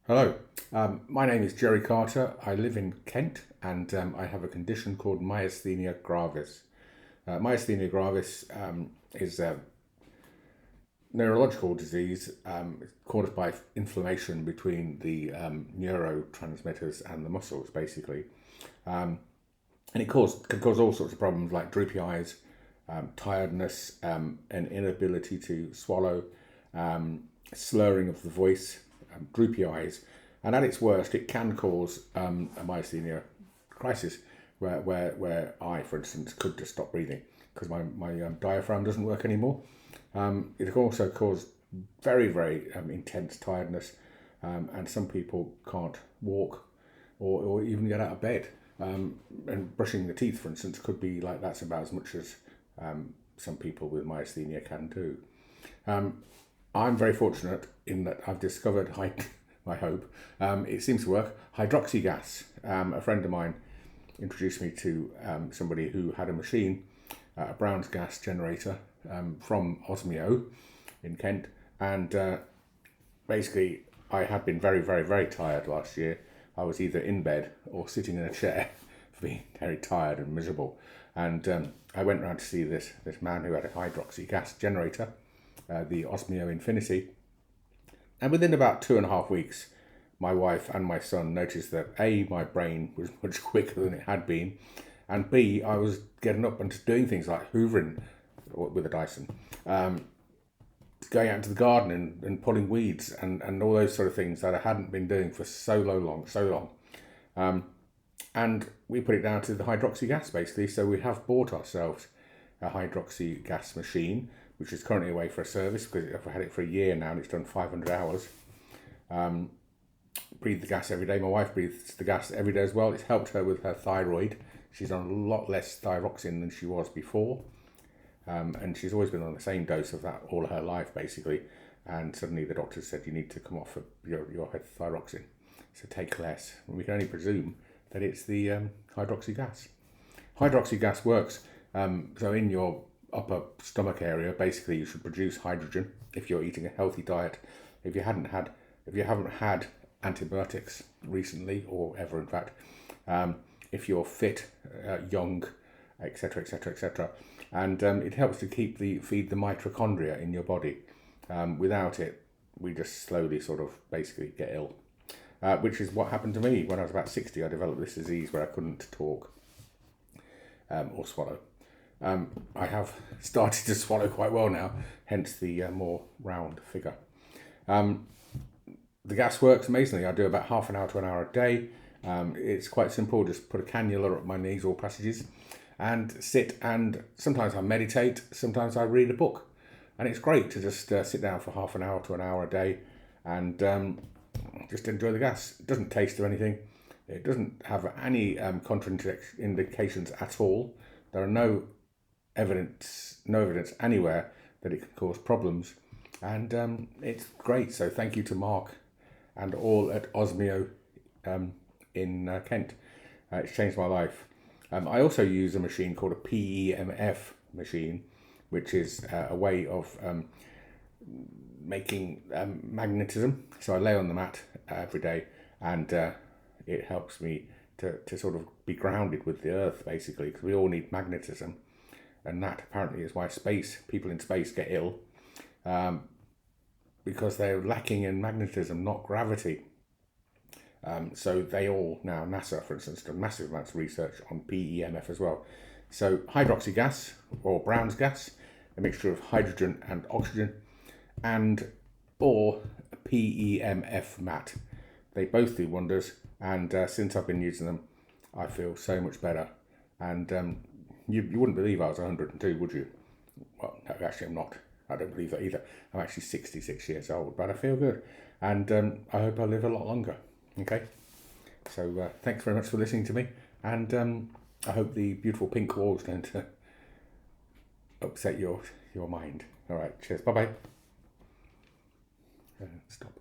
Hello, my name is Jerry Carter. I live in Kent and I have a condition called Myasthenia Gravis. Myasthenia Gravis is a neurological disease caused by inflammation between the neurotransmitters and the muscles, basically. And it can cause all sorts of problems like droopy eyes, tiredness, an inability to swallow, slurring of the voice, droopy eyes, and at its worst, it can cause a myasthenia crisis, where I, for instance, could just stop breathing because my diaphragm doesn't work anymore. It can also cause very intense tiredness, and some people can't walk or even get out of bed. And brushing the teeth, for instance, could be like that's about as much as some people with myasthenia can do. I'm very fortunate in that I've discovered, I hope, it seems to work, Hydroxy gas. A friend of mine introduced me to somebody who had a machine, a Brown's gas generator from Osmio in Kent. And basically, I had been very tired last year. I was either in bed or sitting in a chair for being very tired and miserable. And I went round to see this man who had a Hydroxy gas generator, the Osmio Infinity. And within about 2.5 weeks, my wife and my son noticed that A, my brain was much quicker than it had been, and B, I was getting up and doing things like hoovering with a Dyson, going out into the garden and pulling weeds and all those sort of things that I hadn't been doing for so long. And we put it down to the Hydroxy gas, basically. So we have bought ourselves a Hydroxy gas machine, which is currently away for a service because I've had it for a year now and it's done 500 hours. Breathe the gas every day. My wife breathes the gas every day as well. It's helped her with her thyroid. She's on a lot less thyroxine than she was before. And she's always been on the same dose of that all her life, basically. And suddenly the doctor said, you need to come off of your thyroxine, so take less. And we can only presume that it's the Hydroxy gas. Hydroxy gas works. So in your upper stomach area, basically, you should produce hydrogen if you're eating a healthy diet. If you haven't had antibiotics recently, or ever, in fact, if you're fit, young, etc., and it helps to feed the mitochondria in your body. Without it, we just slowly sort of basically get ill, which is what happened to me when I was about 60. I developed this disease where I couldn't talk or swallow. I have started to swallow quite well now, hence the more round figure. The gas works amazingly. I do about half an hour to an hour a day. It's quite simple. Just put a cannula up my nasal passages and sit, and sometimes I meditate, sometimes I read a book. And it's great to just sit down for half an hour to an hour a day and just enjoy the gas. It doesn't taste of anything. It doesn't have any contraindications at all. There are no evidence anywhere that it can cause problems, and it's great. So thank you to Mark and all at Osmio in Kent. It's changed my life. I also use a machine called a PEMF machine, which is a way of making magnetism. So I lay on the mat every day, and it helps me to sort of be grounded with the earth, basically, because we all need magnetism. And that apparently is why people in space get ill, because they're lacking in magnetism, not gravity. So they all now, NASA, for instance, done massive amounts of research on PEMF as well. So Hydroxy gas, or Brown's gas, a mixture of hydrogen and oxygen, or a PEMF mat. They both do wonders, and since I've been using them, I feel so much better. And you wouldn't believe I was 102, would you? Well, no, actually I'm not. I don't believe that either. I'm actually 66 years old, but I feel good. And I hope I live a lot longer. Okay? So thanks very much for listening to me. And I hope the beautiful pink walls don't upset your mind. All right, cheers. Bye-bye. Stop.